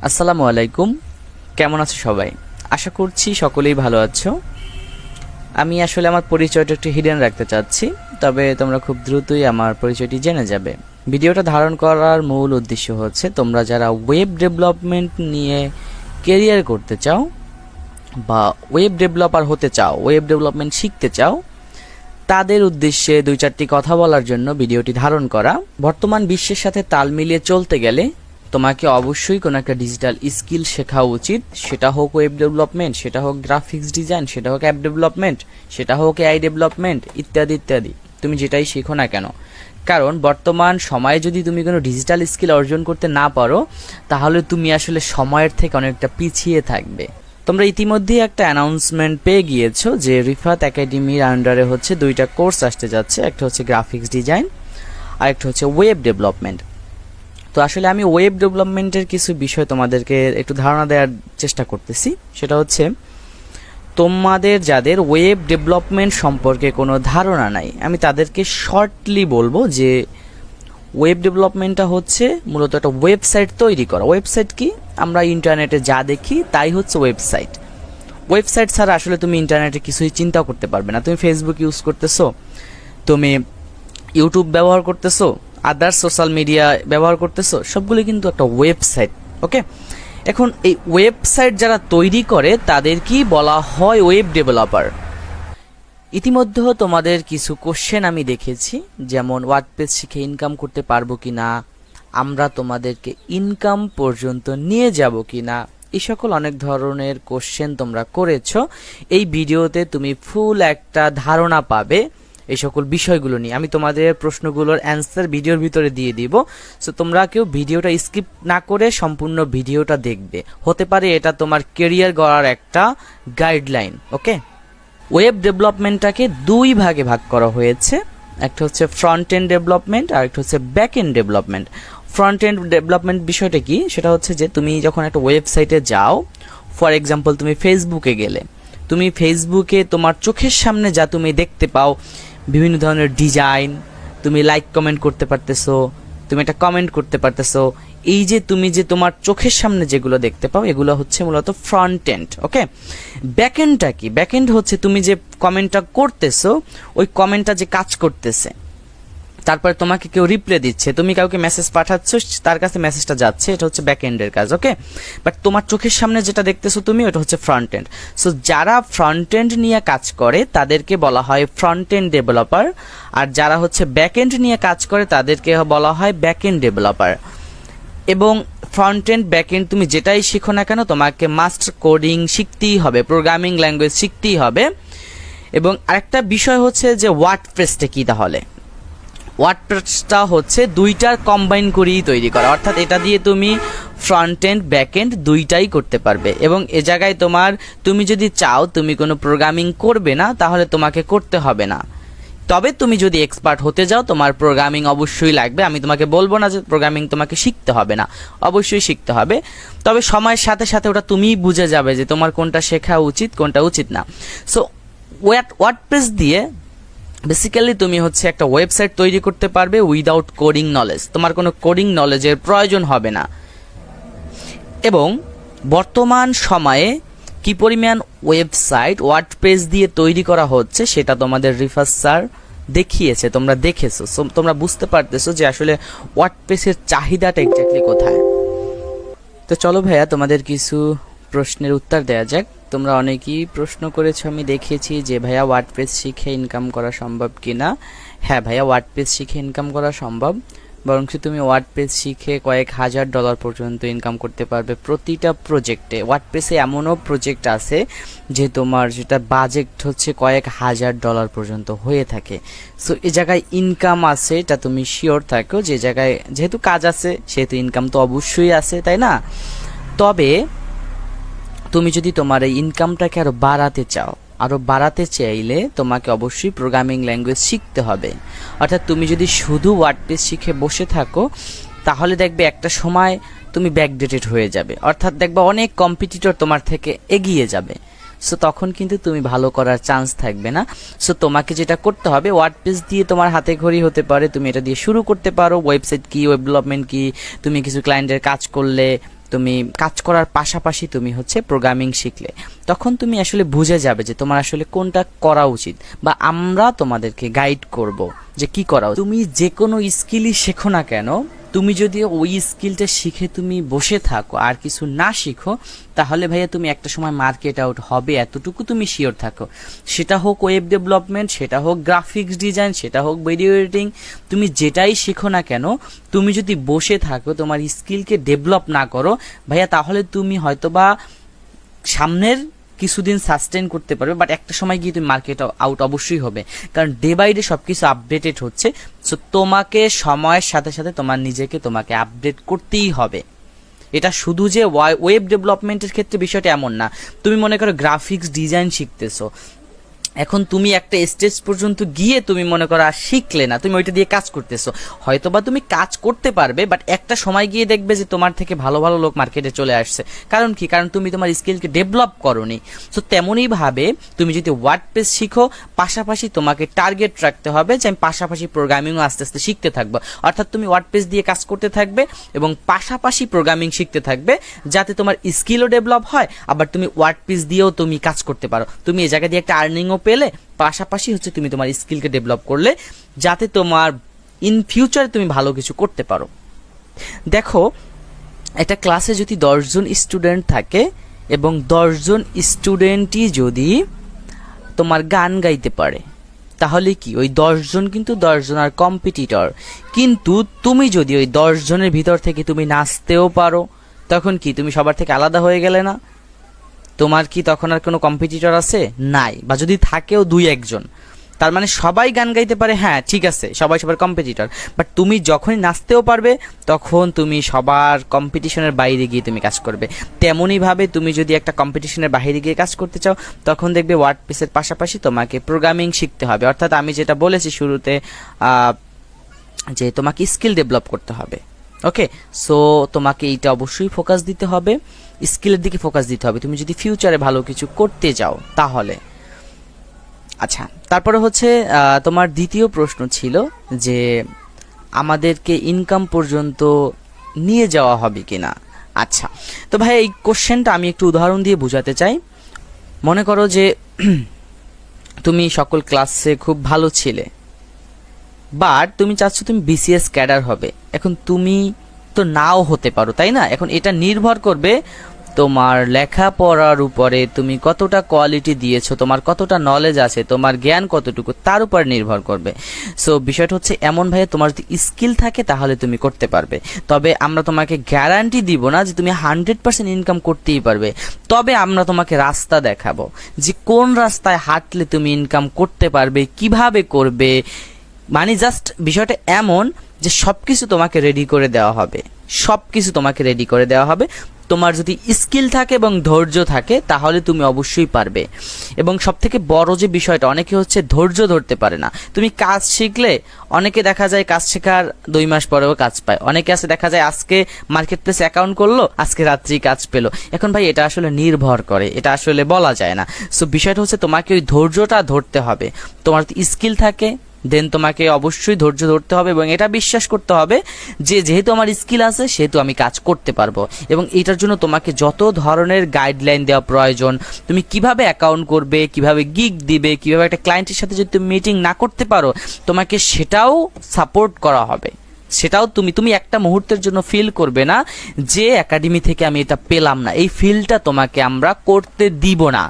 আসসালামু আলাইকুম, কেমন আছো সবাই? আশা করছি সকলেই ভালো আছো। আমি আসলে আমার পরিচয়টা একটু হিডেন রাখতে চাচ্ছি, তবে তোমরা খুব দ্রুতই আমার পরিচয়টি জেনে যাবে। ভিডিওটা ধারণ করার মূল উদ্দেশ্য হচ্ছে তোমরা যারা ওয়েব ডেভেলপমেন্ট নিয়ে কেরিয়ার করতে চাও বা ওয়েব ডেভেলপার হতে চাও, ওয়েব ডেভেলপমেন্ট শিখতে চাও, তাদের উদ্দেশ্যে দুই চারটি কথা বলার জন্য ভিডিওটি ধারণ করা। বর্তমান বিশ্বের সাথে তাল মিলিয়ে চলতে গেলে তোমাকে অবশ্যই কোনো একটা ডিজিটাল স্কিল শেখা উচিত। সেটা হোক ওয়েব ডেভেলপমেন্ট, সেটা হোক গ্রাফিক্স ডিজাইন, সেটা হোক অ্যাপ ডেভেলপমেন্ট, সেটা হোক এআই ডেভেলপমেন্ট, ইত্যাদি ইত্যাদি। তুমি যেটাই শেখো না কেন, কারণ বর্তমান সময়ে যদি তুমি কোনো ডিজিটাল স্কিল অর্জন করতে না পারো, তাহলে তুমি আসলে সময়ের থেকে অনেকটা পিছিয়ে থাকবে। তোমরা ইতিমধ্যেই একটা অ্যানাউন্সমেন্ট পেয়ে গিয়েছো যে রিফাত একাডেমির আন্ডারে হচ্ছে দুইটা কোর্স আসতে যাচ্ছে। একটা হচ্ছে গ্রাফিক্স ডিজাইন আর একটা হচ্ছে ওয়েব ডেভেলপমেন্ট। তো আসলে আমি ওয়েব ডেভেলপমেন্টের কিছু বিষয় তোমাদেরকে একটু ধারণা দেওয়ার চেষ্টা করতেছি। সেটা হচ্ছে তোমাদের যাদের ওয়েব ডেভেলপমেন্ট সম্পর্কে কোনো ধারণা নাই, আমি তাদেরকে শর্টলি বলবো যে ওয়েব ডেভেলপমেন্টটা হচ্ছে মূলত একটা ওয়েবসাইট তৈরি করা। ওয়েবসাইট কি? আমরা ইন্টারনেটে যা দেখি তাই হচ্ছে ওয়েবসাইট। ওয়েবসাইট ছাড়া আসলে তুমি ইন্টারনেটে কিছুই চিন্তা করতে পারবে না। তুমি ফেসবুক ইউজ করতেছো, তুমি ইউটিউব ব্যবহার করতেছো, আদার্স সোশ্যাল মিডিয়া ব্যবহার করতেছো, সবগুলো কিন্তু একটা ওয়েবসাইট। ওকে, এখন এই ওয়েবসাইট যারা তৈরি করে তাদেরকেই বলা হয় ওয়েব ডেভেলপার। ইতিমধ্যে তোমাদের কিছু কোশ্চেন আমি দেখেছি, যেমন ওয়ার্ডপ্রেস শিখে ইনকাম করতে পারবো কিনা, আমরা তোমাদেরকে ইনকাম পর্যন্ত নিয়ে যাব কিনা, এই সকল অনেক ধরনের কোশ্চেন তোমরা করেছো। এই ভিডিওতে তুমি ফুল একটা ধারণা পাবে এই সকল বিষয়গুলো নিয়ে। আমি তোমাদের প্রশ্নগুলোর অ্যান্সার ভিডিওর ভিতরে দিয়ে দিব। সো তোমরা কেউ ভিডিওটা স্কিপ না করে সম্পূর্ণ ভিডিওটা দেখবে। হতে পারে এটা তোমার কেরিয়ার গড়ার একটা গাইডলাইন। ওকে, ওয়েব ডেভেলপমেন্টটাকে দুই ভাগে ভাগ করা হয়েছে। একটা হচ্ছে ফ্রন্ট এন্ড ডেভেলপমেন্ট আর একটা হচ্ছে back end development. Front end development বিষয়টা কি? সেটা হচ্ছে যে তুমি যখন একটা ওয়েবসাইটে যাও, ফর এক্সাম্পল তুমি ফেসবুকে গেলে, তুমি ফেসবুকে তোমার চোখের সামনে যা তুমি দেখতে পাও, বিভিন্ন ধরনের ডিজাইন, তুমি লাইক কমেন্ট করতে পারতেছো, তুমি একটা কমেন্ট করতে পারতেছো, এই যে তুমি যে তোমার চোখের সামনে যেগুলো দেখতে পাও, এগুলো হচ্ছে মূলত ফ্রন্ট এন্ড। ওকে, ব্যাক এন্ডটা কি? ব্যাক এন্ড হচ্ছে তুমি যে কমেন্টটা করতেছো, ওই কমেন্টটা যে কাজ করতেছে, তারপরে তোমাকে কেউ রিপ্লাই দিচ্ছে, তুমি কাউকে মেসেজ পাঠাচ্ছ, তার কাছে মেসেজটা যাচ্ছে, এটা হচ্ছে ব্যাক এন্ডের কাজ। ওকে, বাট তোমার চোখের সামনে যেটা দেখতেছো তুমি, ওটা হচ্ছে ফ্রন্ট এন্ড। সো যারা ফ্রন্ট এন্ড নিয়ে কাজ করে তাদেরকে বলা হয় ফ্রন্ট এন্ড ডেভেলপার, আর যারা হচ্ছে ব্যাক এন্ড নিয়ে কাজ করে তাদেরকে বলা হয় ব্যাক এন্ড ডেভেলপার। এবং ফ্রন্ট এন্ড ব্যাক এন্ড তুমি যেটাই শিখো না কেন, তোমাকে মাস্ট কোডিং শিখতেই হবে, প্রোগ্রামিং ল্যাঙ্গুয়েজ শিখতেই হবে। এবং আরেকটা বিষয় হচ্ছে যে ওয়ার্ডপ্রেসটা কি? তাহলে ওয়ার্ডপ্রেসটা হচ্ছে দুইটার কম্বাইন করেই তৈরি করা, অর্থাৎ এটা দিয়ে তুমি ফ্রন্ট এন্ড ব্যাক এন্ড দুইটাই করতে পারবে। এবং এ জায়গায় তুমি যদি চাও তুমি কোনো প্রোগ্রামিং করবে না, তাহলে তোমাকে করতে হবে না। তবে তুমি যদি এক্সপার্ট হতে যাও, তোমার প্রোগ্রামিং অবশ্যই লাগবে। আমি তোমাকে বলবো না যে প্রোগ্রামিং তোমাকে শিখতে হবে না, অবশ্যই শিখতে হবে। তবে সময়ের সাথে সাথে ওটা তুমিই বুঝে যাবে যে তোমার কোনটা শেখা উচিত, কোনটা উচিত না। সো ওয়ার্ডপ্রেস দিয়ে বেসিক্যালি তুমি হচ্ছে একটা ওয়েবসাইট তৈরি করতে পারবে উইদাউট কোডিং নলেজ। তোমার কোনো কোডিং নলেজের প্রয়োজন হবে না। এবং বর্তমান সময়ে কি পরিমাণ ওয়েবসাইট ওয়ার্ডপ্রেস দিয়ে তৈরি করা হচ্ছে সেটা তোমাদের রিফাত স্যার দেখিয়েছে, তোমরা দেখেছো। তোমরা বুঝতে পারতেছো যে আসলে ওয়ার্ডপ্রেসের চাহিদাটা এক্স্যাক্টলি কোথায়। তো চলো ভাইয়া, তোমাদের কিছু প্রশ্নের উত্তর দেওয়া যাক। তোমরা অনেকেই প্রশ্ন করেছো, আমি দেখিয়েছি যে ভাইয়া ওয়ার্ডপ্রেস শিখে ইনকাম করা সম্ভব কিনা। হ্যাঁ ভাইয়া, ওয়ার্ডপ্রেস শিখে ইনকাম করা সম্ভব। বরং তুমি ওয়ার্ডপ্রেস শিখে কয়েক হাজার ডলার পর্যন্ত ইনকাম করতে পারবে প্রতিটা প্রজেক্টে। ওয়ার্ডপ্রেসে এমনও প্রজেক্ট আছে যে তোমার যেটা বাজেট হচ্ছে কয়েক হাজার ডলার পর্যন্ত হয়ে থাকে। সো এই জায়গায় ইনকাম আছে, এটা তুমি শিওর থাকো। যে জায়গায় যেহেতু কাজ আছে সেহেতু ইনকাম তো অবশ্যই আছে, তাই না? তবে তুমি যদি তোমার এই ইনকামটাকে আরো বাড়াতে চাও, আরো বাড়াতে চাইলে তোমাকে অবশ্যই প্রোগ্রামিং ল্যাঙ্গুয়েজ শিখতে হবে। অর্থাৎ তুমি যদি শুধু ওয়ার্ডপ্রেস শিখে বসে থাকো, তাহলে দেখবে একটা সময় তুমি ব্যাকডেটেড হয়ে যাবে। অর্থাৎ দেখবে অনেক কম্পিটিটর তোমার থেকে এগিয়ে যাবে। সো তখন কিন্তু তুমি ভালো করার চান্স থাকবে না। সো তোমাকে যেটা করতে হবে, ওয়ার্ডপ্রেস দিয়ে তোমার হাতে খড়ি হতে পারে, তুমি এটা দিয়ে শুরু করতে পারো। ওয়েবসাইট কি, ওয়েব ডেভেলপমেন্ট কি, তুমি কিছু ক্লায়েন্টের কাজ করলে, তুমি কাজ করার পাশাপাশি তুমি হচ্ছে প্রোগ্রামিং শিখলে, তখন তুমি আসলে বুঝে যাবে যে তোমার আসলে কোনটা করা উচিত, বা আমরা তোমাদেরকে গাইড করব যে কি করা উচিত। তুমি যে কোনো স্কিলই শেখো না কেন, তুমি যদি ওই স্কিলটা শিখে তুমি বসে থাকো আর কিছু না শিখো, তাহলে ভাইয়া তুমি একটা সময় মার্কেট আউট হবে, এতটুকু তুমি শিওর থাকো। সেটা হোক ওয়েব ডেভেলপমেন্ট, সেটা হোক গ্রাফিক্স ডিজাইন, সেটা হোক ভিডিও এডিটিং, তুমি যেটাই শিখো না কেন, তুমি যদি বসে থাকো তোমার স্কিলকে ডেভেলপ না করো ভাইয়া, তাহলে তুমি হয়তোবা সামনের কিছুদিন সাস্টেন করতে পারবে, বাট একটা সময় গিয়ে তুমি মার্কেট আউট অবশ্যই হবে, কারণ ডে বাই ডে সব কিছু আপডেটেড হচ্ছে। সো তোমাকে সময়ের সাথে সাথে তোমাকে আপডেট করতেই হবে। এটা শুধু যে ওয়েব ডেভেলপমেন্টের ক্ষেত্রে বিষয়টা এমন না। তুমি মনে করো গ্রাফিক্স ডিজাইন শিখতেছো, এখন তুমি একটা স্টেজ পর্যন্ত গিয়ে তুমি মনে করো আর শিখলে না, তুমি ওইটা দিয়ে কাজ করতেছো, হয়তোবা তুমি কাজ করতে পারবে, বাট একটা সময় গিয়ে দেখবে যে তোমার থেকে ভালো ভালো লোক মার্কেটে চলে আসছে। কারণ কি? কারণ তুমি তোমার স্কিলকে ডেভেলপ করোনি। সো তেমনই ভাবে তুমি যদি ওয়ার্ডপ্রেস শিখো, পাশাপাশি তোমাকে টার্গেট রাখতে হবে যে আমি পাশাপাশি প্রোগ্রামিংও আস্তে আস্তে শিখতে থাকবো। অর্থাৎ তুমি ওয়ার্ডপ্রেস দিয়ে কাজ করতে থাকবে এবং পাশাপাশি প্রোগ্রামিং শিখতে থাকবে, যাতে তোমার স্কিলও ডেভেলপ হয়, আবার তুমি ওয়ার্ডপ্রেস দিয়েও তুমি কাজ করতে পারো। তুমি এই জায়গা দিয়ে একটা আর্নিংও পেলে, পাশাপাশি হচ্ছে তুমি তোমার স্কিলকে ডেভেলপ করলে, যাতে তোমার ইন ফিউচারে তুমি ভালো কিছু করতে পারো। দেখো, একটা ক্লাসে যদি 10 জন স্টুডেন্ট থাকে এবং 10 জন স্টুডেন্টই যদি তোমার গান গাইতে পারে, তাহলে কি ওই 10 জন কিন্তু 10 জন আর কম্পিটিটর। কিন্তু তুমি যদি ওই 10 জনের ভিতর থেকে তুমি নাচতেও পারো, তখন কি তুমি সবার থেকে আলাদা হয়ে গেলে না? তোমার কি তখন আর কোনো কম্পিটিটর আছে? নাই। বা যদি থাকেও 2-1 জন, তার মানে সবাই গান গাইতে পারে, হ্যাঁ ঠিক আছে, সবাই সবার কম্পিটিটর, বাট তুমি যখনই নাচতেও পারবে তখন তুমি সবার কম্পিটিশনের বাইরে গিয়ে তুমি কাজ করবে। তেমনই ভাবে তুমি যদি একটা কম্পিটিশনের বাইরে গিয়ে কাজ করতে চাও, তখন দেখবে ওয়ার্ডপ্রেসের পাশাপাশি তোমাকে প্রোগ্রামিং শিখতে হবে। অর্থাৎ আমি যেটা বলেছি শুরুতে, যে তোমাকে স্কিল ডেভেলপ করতে হবে। ওকে, সো তোমাকে এইটা অবশ্যই ফোকাস দিতে হবে, স্কিলের দিকে ফোকাস দিতে হবে তুমি যদি ফিউচারে ভালো কিছু করতে যাও তাহলে। আচ্ছা, তারপরে হচ্ছে তোমার দ্বিতীয় প্রশ্ন ছিল যে আমাদেরকে ইনকাম পর্যন্ত নিয়ে যাওয়া হবে কিনা। আচ্ছা, তো ভাই এই কোশ্চেনটা আমি একটু উদাহরণ দিয়ে বোঝাতে চাই। মনে করো যে তুমি সকল ক্লাসে খুব ভালো ছিলে, বাট তুমি চাচ্ছ তুমি বিসিএস ক্যাডার হবে। এখন তুমি তো নাও হতে পারো, তাই না? এখন এটা নির্ভর করবে তোমার লেখাপড়ার উপরে, তুমি কতটা কোয়ালিটি দিয়েছো, তোমার কতটা নলেজ আছে, তোমার জ্ঞান কতটুকু, তার উপর নির্ভর করবে। সো বিষয়টা হচ্ছে এমন ভাই, তোমার যদি স্কিল থাকে তাহলে তুমি করতে পারবে, তবে আমরা তোমাকে গ্যারান্টি দিব না যে তুমি 100% ইনকাম করতেই পারবে। তবে আমরা তোমাকে রাস্তা দেখাবো যে কোন রাস্তায় হাঁটলে তুমি ইনকাম করতে পারবে, কিভাবে করবে। মানে জাস্ট বিষয়টা এমন যে সবকিছু তোমাকে রেডি করে দেওয়া হবে, সবকিছু তোমাকে রেডি করে দেওয়া হবে। তোমার যদি স্কিল থাকে এবং ধৈর্য থাকে তাহলে তুমি অবশ্যই পারবে। এবং সবথেকে বড় যে বিষয়টা, অনেকে হচ্ছে ধৈর্য ধরতে পারে না। তুমি কাজ শিখলে, অনেকে দেখা যায় কাজ শেখার 2 মাস পরেও কাজ পায়, অনেকে আছে দেখা যায় আজকে মার্কেট প্লেস অ্যাকাউন্ট করলো, আজকে রাত্রেই কাজ পেলো। এখন ভাই এটা আসলে নির্ভর করে, এটা আসলে বলা যায় না। সো বিষয়টা হচ্ছে তোমাকে ওই ধৈর্যটা ধরতে হবে। তোমার যদি স্কিল থাকে দেন তোমাকে অবশ্যই ধৈর্য ধরতে হবে এবং এটা বিশ্বাস করতে হবে যে যেহেতু আমার স্কিল আছে সেহেতু আমি কাজ করতে পারবো। এবং এটার জন্য তোমাকে যত ধরনের গাইডলাইন দেওয়া প্রয়োজন, তুমি কিভাবে অ্যাকাউন্ট করবে, কিভাবে গিগ দিবে, কিভাবে একটা ক্লায়েন্টের সাথে যদি তুমি মিটিং না করতে পারো, তোমাকে সেটাও সাপোর্ট করা হবে। সেটাও তুমি একটা মুহূর্তের জন্য ফিল করবে না যে একাডেমি থেকে আমি এটা পেলাম না, এই ফিলটা তোমাকে আমরা করতে দিব না।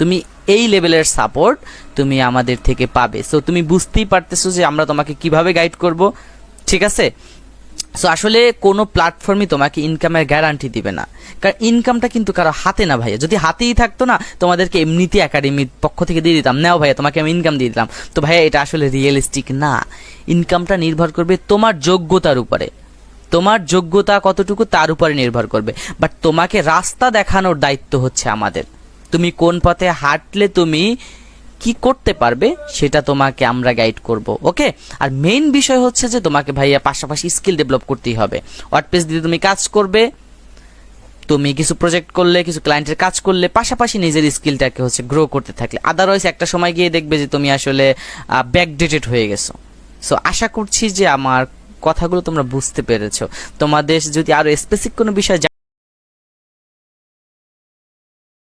তুমি এই লেভেলের সাপোর্ট তুমি আমাদের থেকে পাবে। সো তুমি বুঝতেই পারতেছো যে আমরা তোমাকে কিভাবে গাইড করব, ঠিক আছে? সো আসলে কোনো প্ল্যাটফর্মই তোমাকে ইনকামের গ্যারান্টি দিবে না, কারণ ইনকামটা কিন্তু কারো হাতে না ভাইয়া। যদি হাতেই থাকতো না, তোমাদেরকে এমনিতেই একাডেমির পক্ষ থেকে দিয়ে দিতাম, নাও ভাইয়া তোমাকে আমি ইনকাম দিয়ে দিলাম। তো ভাইয়া এটা আসলে রিয়েলিস্টিক না। ইনকামটা নির্ভর করবে তোমার যোগ্যতার উপরে, তোমার যোগ্যতা কতটুকু তার উপরে নির্ভর করবে। বাট তোমাকে রাস্তা দেখানোর দায়িত্ব হচ্ছে আমাদের। তুমি কোন পথে হাঁটলে তুমি কি করতে পারবে সেটা তোমাকে আমরা গাইড করব। ওকে, আর মেইন বিষয় হচ্ছে যে তোমাকে ভাইয়া পাশাপাশি স্কিল ডেভেলপ করতেই হবে। ওয়ার্ডপ্রেস দিয়ে তুমি কাজ করবে, তুমি কিছু প্রজেক্ট করলে, কিছু ক্লায়েন্টের কাজ করলে, পাশাপাশি নিজের স্কিলটাকে হচ্ছে গ্রো করতে থাকলে। আদারওয়াইজ একটা সময় গিয়ে দেখবে যে তুমি আসলে ব্যাকডেটেড হয়ে গেছো। সো আশা করছি যে আমার কথাগুলো তোমরা বুঝতে পেরেছো। তোমাদের যদি আরো স্পেসিফিক কোনো বিষয়